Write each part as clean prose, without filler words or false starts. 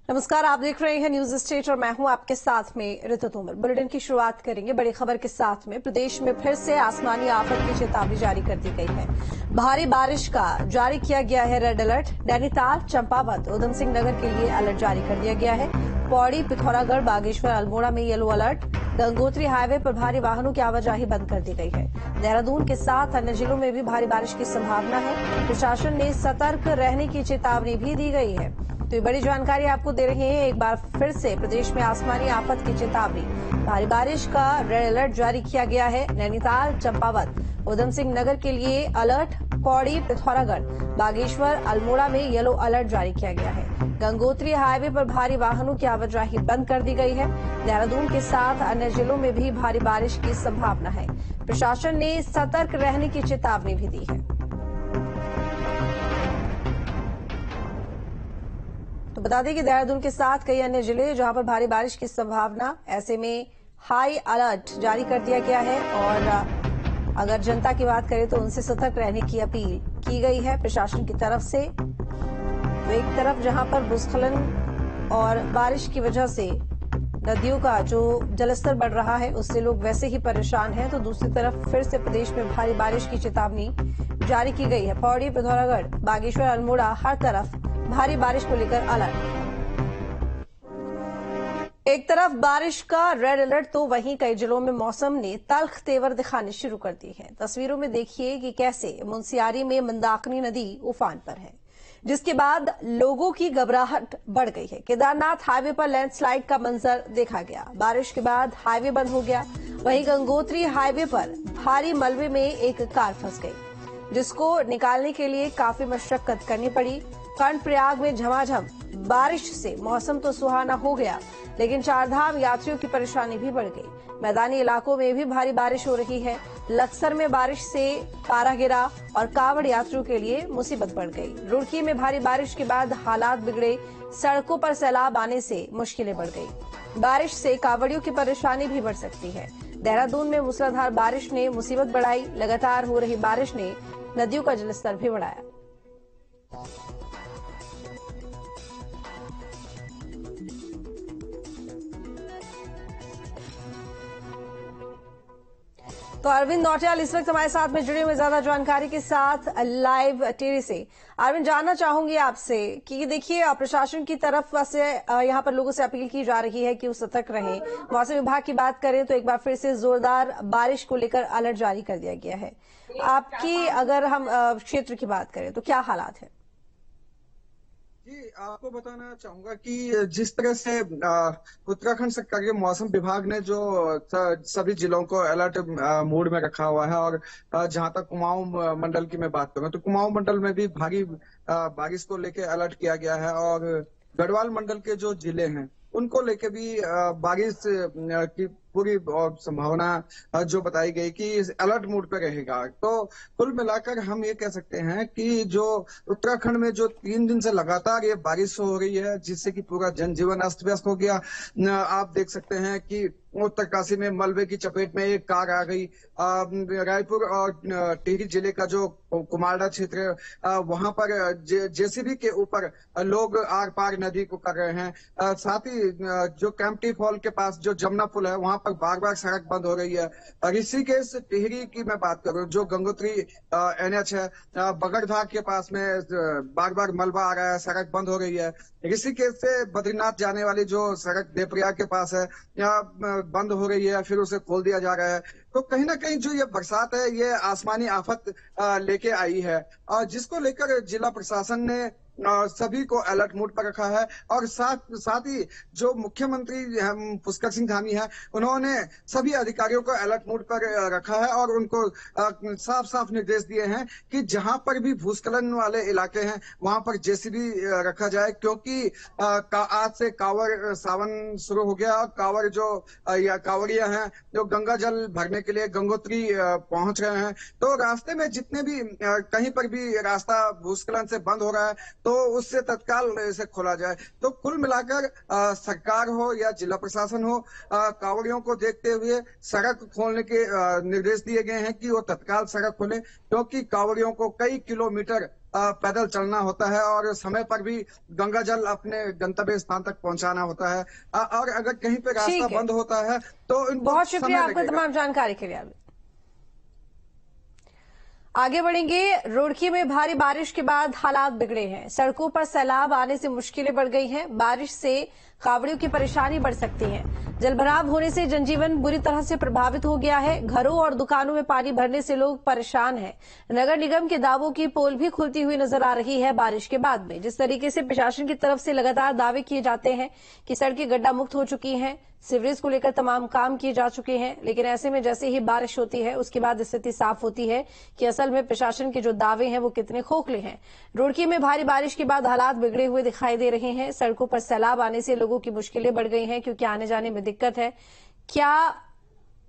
नमस्कार, आप देख रहे हैं न्यूज स्टेट और मैं हूं आपके साथ में ऋतु तोमर। बुलेटिन की शुरुआत करेंगे बड़ी खबर के साथ में। प्रदेश में फिर से आसमानी आफत की चेतावनी जारी कर दी गई है। भारी बारिश का जारी किया गया है रेड अलर्ट। नैनीताल, चंपावत, उधम सिंह नगर के लिए अलर्ट जारी कर दिया गया है। पौड़ी, पिथौरागढ़, बागेश्वर, अल्मोड़ा में येलो अलर्ट। गंगोत्री हाईवे पर भारी वाहनों की आवाजाही बंद कर दी गई है। देहरादून के साथ अन्य जिलों में भी भारी बारिश की संभावना है। प्रशासन ने सतर्क रहने की चेतावनी भी दी गई है। तो ये बड़ी जानकारी आपको दे रहे हैं। एक बार फिर से प्रदेश में आसमानी आफत की चेतावनी, भारी बारिश का रेड अलर्ट जारी किया गया है। नैनीताल, चंपावत, उधम सिंह नगर के लिए अलर्ट। पौड़ी, पिथौरागढ़, बागेश्वर, अल्मोड़ा में येलो अलर्ट जारी किया गया है। गंगोत्री हाईवे पर भारी वाहनों की आवाजाही बंद कर दी गई है। देहरादून के साथ अन्य जिलों में भी भारी बारिश की संभावना है। प्रशासन ने सतर्क रहने की चेतावनी भी दी है। तो बता दें कि देहरादून के साथ कई अन्य जिले जहां पर भारी बारिश की संभावना, ऐसे में हाई अलर्ट जारी कर दिया गया है। और अगर जनता की बात करें तो उनसे सतर्क रहने की अपील की गई है प्रशासन की तरफ से। तो एक तरफ जहां पर भूस्खलन और बारिश की वजह से नदियों का जो जलस्तर बढ़ रहा है उससे लोग वैसे ही परेशान हैं, तो दूसरी तरफ फिर से प्रदेश में भारी बारिश की चेतावनी जारी की गई है। पौड़ी, पिथौरागढ़, बागेश्वर, अल्मोड़ा, हर तरफ भारी बारिश को लेकर अलर्ट। एक तरफ बारिश का रेड अलर्ट तो वहीं कई जिलों में मौसम ने तल्ख तेवर दिखाने शुरू कर दिए हैं। तस्वीरों में देखिए कि कैसे मुंसियारी में मंदाकिनी नदी उफान पर है, जिसके बाद लोगों की घबराहट बढ़ गई है। केदारनाथ हाईवे पर लैंडस्लाइड का मंजर देखा गया। बारिश के बाद हाईवे बंद हो गया। वहीं गंगोत्री हाईवे पर भारी मलबे में एक कार फंस गई, जिसको निकालने के लिए काफी मशक्कत करनी पड़ी। कर्णप्रयाग में झमाझम बारिश से मौसम तो सुहाना हो गया, लेकिन चारधाम यात्रियों की परेशानी भी बढ़ गई। मैदानी इलाकों में भी भारी बारिश हो रही है। लक्सर में बारिश से पारा गिरा और कांवड़ यात्रियों के लिए मुसीबत बढ़ गई। रुड़की में भारी बारिश के बाद हालात बिगड़े। सड़कों पर सैलाब आने से मुश्किलें बढ़ गई। बारिश से कांवड़ियों की परेशानी भी बढ़ सकती है। देहरादून में मूसलाधार बारिश ने मुसीबत बढ़ाई। लगातार हो रही बारिश ने नदियों का जलस्तर भी बढ़ाया। तो अरविंद नौटियाल इस वक्त हमारे साथ में जुड़े हुए ज्यादा जानकारी के साथ लाइव टेली से। अरविंद, जानना चाहूंगी आपसे कि देखिए प्रशासन की तरफ से यहाँ पर लोगों से अपील की जा रही है कि वो सतर्क रहें। मौसम विभाग की बात करें तो एक बार फिर से जोरदार बारिश को लेकर अलर्ट जारी कर दिया गया है। आपकी अगर हम क्षेत्र की बात करें तो क्या हालात है? जी, आपको बताना चाहूंगा कि जिस तरह से उत्तराखंड सरकार के मौसम विभाग ने जो सभी जिलों को अलर्ट मोड में रखा हुआ है, और जहां तक कुमाऊं मंडल की मैं बात करूं तो कुमाऊं मंडल में भी भारी बारिश को लेके अलर्ट किया गया है। और गढ़वाल मंडल के जो जिले हैं उनको लेके भी बारिश की पूरी संभावना जो बताई गई कि अलर्ट मोड पे रहेगा। तो कुल मिलाकर हम ये कह सकते हैं कि जो उत्तराखंड में जो 3 दिन से लगातार ये बारिश हो रही है, जिससे कि पूरा जनजीवन अस्त व्यस्त हो गया। आप देख सकते हैं कि उत्तरकाशी में मलबे की चपेट में एक कार आ गई। रायपुर और टिहरी जिले का जो कुमारडा क्षेत्र है वहां पर जेसीबी के ऊपर लोग आर पार नदी को कर रहे हैं। साथ ही जो कैंपटी फॉल के पास जो जमुना पुल है वहां पर बार बार सड़क बंद हो रही है। ऋषिकेश टिहरी की मैं बात करूं, जो गंगोत्री NH है, बगड़धार के पास में बार बार मलबा आ रहा है, सड़क बंद हो रही है। ऋषिकेश से बद्रीनाथ जाने वाली जो सड़क देवप्रयाग के पास है यहाँ बंद हो रही है, फिर उसे खोल दिया जा रहा है। तो कहीं ना कहीं जो ये बरसात है ये आसमानी आफत लेके आई है, और जिसको लेकर जिला प्रशासन ने सभी को अलर्ट मोड पर रखा है। और साथ ही जो मुख्यमंत्री पुष्कर सिंह धामी है, उन्होंने सभी अधिकारियों को अलर्ट मोड पर रखा है और उनको साफ साफ निर्देश दिए हैं कि जहां पर भी भूस्खलन वाले इलाके हैं वहां पर जेसीबी रखा जाए, क्योंकि आज से कांवड़ सावन शुरू हो गया। कांवड़ जो कांवड़िया हैं जो गंगा जल भरने के लिए गंगोत्री पहुंच रहे हैं, तो रास्ते में जितने भी कहीं पर भी रास्ता भूस्खलन से बंद हो रहा है तो उससे तत्काल इसे खोला जाए। तो कुल मिलाकर सरकार हो या जिला प्रशासन हो, कांवड़ियों को देखते हुए सड़क खोलने के निर्देश दिए गए हैं कि वो तत्काल सड़क खोले, क्योंकि कांवड़ियों को कई किलोमीटर पैदल चलना होता है और समय पर भी गंगा जल अपने गंतव्य स्थान तक पहुंचाना होता है। और अगर कहीं पे रास्ता बंद होता है तो इनको बहुत शुक्रिया आपका तमाम जानकारी के लिए। आगे बढ़ेंगे। रुड़की में भारी बारिश के बाद हालात बिगड़े हैं। सड़कों पर सैलाब आने से मुश्किलें बढ़ गई हैं। बारिश से कावड़ियों की परेशानी बढ़ सकती है। जलभराव होने से जनजीवन बुरी तरह से प्रभावित हो गया है। घरों और दुकानों में पानी भरने से लोग परेशान हैं। नगर निगम के दावों की पोल भी खुलती हुई नजर आ रही है बारिश के बाद में। जिस तरीके से प्रशासन की तरफ से लगातार दावे किए जाते हैं कि सड़कें गड्ढा मुक्त हो चुकी हैं, सीवरेज को लेकर तमाम काम किए जा चुके हैं, लेकिन ऐसे में जैसे ही बारिश होती है उसके बाद स्थिति साफ होती है कि असल में प्रशासन के जो दावे हैं वो कितने खोखले हैं। रुड़की में भारी बारिश के बाद हालात बिगड़े हुए दिखाई दे रहे हैं। सड़कों पर सैलाब आने से लोगों की मुश्किलें बढ़ गई हैं, क्योंकि आने जाने में दिक्कत है। क्या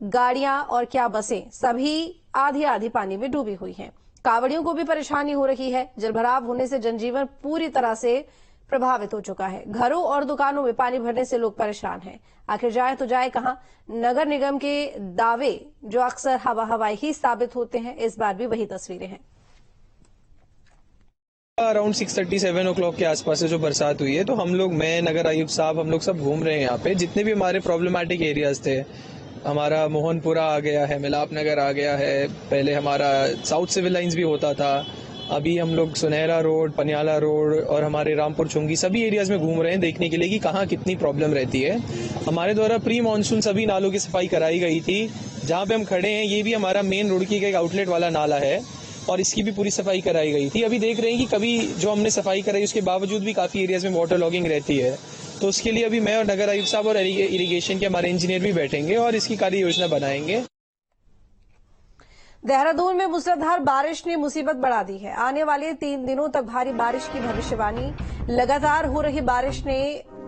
गाड़ियां और क्या बसें सभी आधी आधी पानी में डूबी हुई हैं। कावड़ियों को भी परेशानी हो रही है। जलभराव होने से जनजीवन पूरी तरह से प्रभावित हो चुका है। घरों और दुकानों में पानी भरने से लोग परेशान हैं। आखिर जाए तो जाए कहां। नगर निगम के दावे जो अक्सर हवा हवाई ही साबित होते हैं, इस बार भी वही तस्वीरें हैं। अराउंड 6:37 o'clock के आसपास से जो बरसात हुई है, तो हम लोग, मैं, नगर आयुक्त साहब, हम लोग सब घूम रहे हैं यहाँ पे। जितने भी हमारे प्रॉब्लमैटिक एरियाज थे, हमारा मोहनपुरा आ गया है, मिलाप नगर आ गया है, पहले हमारा साउथ सिविल लाइंस भी होता था, अभी हम लोग सुनहरा रोड, पनियाला रोड और हमारे रामपुर चुंगी सभी एरियाज में घूम रहे हैं देखने के लिए कि कहाँ कितनी प्रॉब्लम रहती है। हमारे द्वारा प्री मानसून सभी नालों की सफाई कराई गई थी। जहाँ पे हम खड़े हैं ये भी हमारा मेन रुड़की का एक आउटलेट वाला नाला है और इसकी भी पूरी सफाई कराई गई थी। अभी देख रहे हैं कि कभी जो हमने सफाई कराई उसके बावजूद भी काफी एरियाज में वाटर लॉगिंग रहती है, तो उसके लिए अभी मैं और नगर आयुक्त साहब और इरिगेशन के हमारे इंजीनियर भी बैठेंगे और इसकी कार्य योजना बनाएंगे। देहरादून में मूसलाधार बारिश ने मुसीबत बढ़ा दी है। आने वाले 3 दिनों तक भारी बारिश की भविष्यवाणी। लगातार हो रही बारिश ने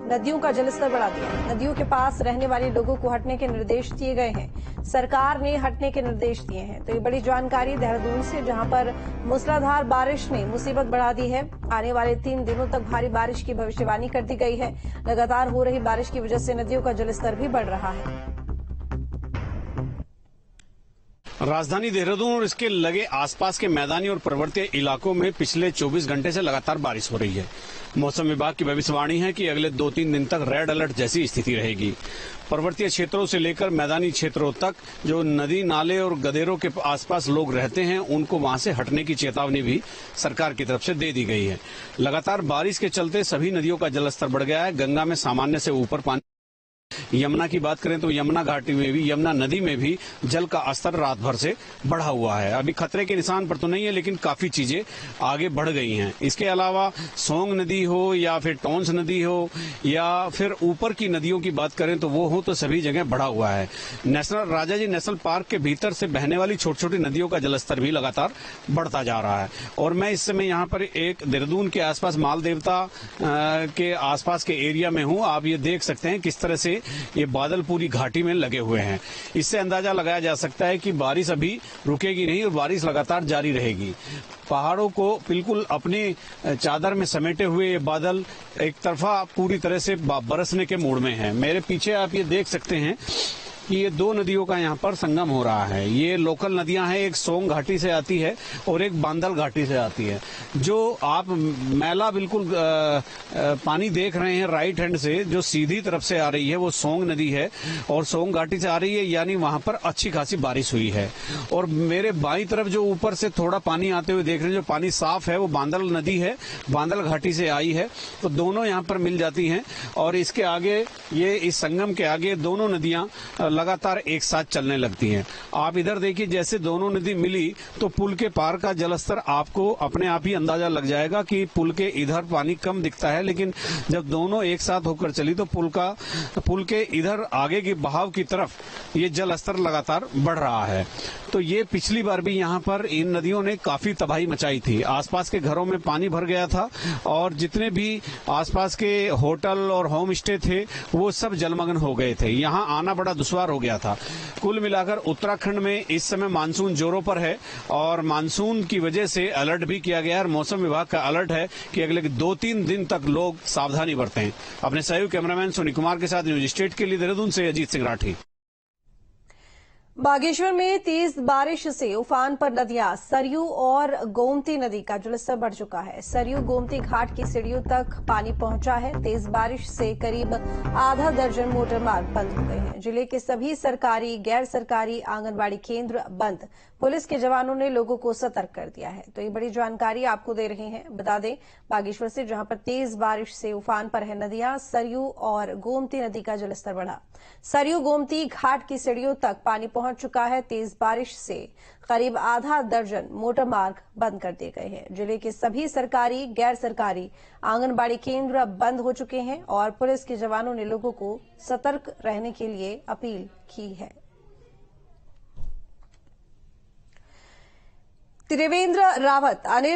नदियों का जलस्तर बढ़ा दिया है। नदियों के पास रहने वाले लोगों को हटने के निर्देश दिए गए हैं। सरकार ने हटने के निर्देश दिए हैं। तो ये बड़ी जानकारी देहरादून से, जहां पर मूसलाधार बारिश ने मुसीबत बढ़ा दी है। आने वाले 3 दिनों तक भारी बारिश की भविष्यवाणी कर दी गई है। लगातार हो रही बारिश की वजह से नदियों का जलस्तर भी बढ़ रहा है। राजधानी देहरादून और इसके लगे आसपास के मैदानी और पर्वतीय इलाकों में पिछले 24 घंटे से लगातार बारिश हो रही है। मौसम विभाग की भविष्यवाणी है कि अगले 2-3 दिन तक रेड अलर्ट जैसी स्थिति रहेगी। पर्वतीय क्षेत्रों से लेकर मैदानी क्षेत्रों तक जो नदी, नाले और गदेरों के आसपास लोग रहते हैं, उनको वहां से हटने की चेतावनी भी सरकार की तरफ से दे दी गई है। लगातार बारिश के चलते सभी नदियों का जलस्तर बढ़ गया है। गंगा में सामान्य से ऊपर पानी, यमुना की बात करें तो यमुना घाटी में भी, यमुना नदी में भी जल का स्तर रात भर से बढ़ा हुआ है। अभी खतरे के निशान पर तो नहीं है, लेकिन काफी चीजें आगे बढ़ गई हैं। इसके अलावा सोंग नदी हो या फिर टोंस नदी हो या फिर ऊपर की नदियों की बात करें तो वो हो, तो सभी जगह बढ़ा हुआ है। राजाजी नेशनल पार्क के भीतर से बहने वाली छोटी छोटी नदियों का जलस्तर भी लगातार बढ़ता जा रहा है। और मैं इस समय यहाँ पर एक देहरादून के आसपास माल देवता के आसपास के एरिया में हूँ। आप ये देख सकते हैं किस तरह से ये बादल पूरी घाटी में लगे हुए हैं। इससे अंदाजा लगाया जा सकता है कि बारिश अभी रुकेगी नहीं और बारिश लगातार जारी रहेगी। पहाड़ों को बिल्कुल अपनी चादर में समेटे हुए ये बादल एक तरफा पूरी तरह से बरसने के मूड में हैं। मेरे पीछे आप ये देख सकते हैं कि ये 2 नदियों का यहाँ पर संगम हो रहा है। ये लोकल नदियां हैं, एक सोंग घाटी से आती है और एक बांदल घाटी से आती है। जो आप मैला बिल्कुल पानी देख रहे हैं राइट हैंड से, जो सीधी तरफ से आ रही है वो सोंग नदी है और सोंग घाटी से आ रही है, यानी वहां पर अच्छी खासी बारिश हुई है। और मेरे बाईं तरफ जो ऊपर से थोड़ा पानी आते हुए देख रहे हैं, जो पानी साफ है, वो बांदल नदी है, बांदल घाटी से आई है। तो दोनों यहाँ पर मिल जाती हैं और इसके आगे, ये इस संगम के आगे दोनों नदियां लगातार एक साथ चलने लगती हैं। आप इधर देखिए, जैसे दोनों नदी मिली तो पुल के पार का जलस्तर आपको अपने आप ही अंदाजा लग जाएगा कि पुल के इधर पानी कम दिखता है, लेकिन जब दोनों एक साथ होकर चली तो पुल के इधर आगे की बहाव की तरफ ये जल स्तर लगातार बढ़ रहा है। तो ये पिछली बार भी यहाँ पर इन नदियों ने काफी तबाही मचाई थी। आसपास के घरों में पानी भर गया था और जितने भी आसपास के होटल और होम स्टे थे वो सब जलमग्न हो गए थे। यहाँ आना बड़ा दुश्वार पार हो गया था। कुल मिलाकर उत्तराखंड में इस समय मानसून जोरों पर है और मानसून की वजह से अलर्ट भी किया गया है और मौसम विभाग का अलर्ट है कि अगले 2-3 दिन तक लोग सावधानी बरतें। अपने सहयोगी कैमरामैन सोनी कुमार के साथ न्यूज स्टेट के लिए देहरादून से अजीत सिंह राठी। बागेश्वर में तेज बारिश से उफान पर नदियां सरयू और गोमती नदी का जलस्तर बढ़ चुका है। सरयू गोमती घाट की सीढ़ियों तक पानी पहुंचा है। तेज बारिश से करीब आधा दर्जन मोटर मार्ग बंद हो गए हैं। जिले के सभी सरकारी गैर सरकारी आंगनबाड़ी केंद्र बंद। पुलिस के जवानों ने लोगों को सतर्क कर दिया है। तो ये बड़ी जानकारी आपको दे रहे हैं। बता दें बागेश्वर से जहां पर तेज बारिश से उफान पर है नदियां, सरयू और गोमती नदी का जलस्तर बढ़ा। सरयू गोमती घाट की सीढ़ियों तक पानी पहुंच चुका है। तेज बारिश से करीब आधा दर्जन मोटर मार्ग बंद कर दिए गए हैं। जिले के सभी सरकारी गैर सरकारी आंगनबाड़ी केंद्र बंद हो चुके हैं और पुलिस के जवानों ने लोगों को सतर्क रहने के लिए अपील की है। त्रिवेंद्र रावत, अनिल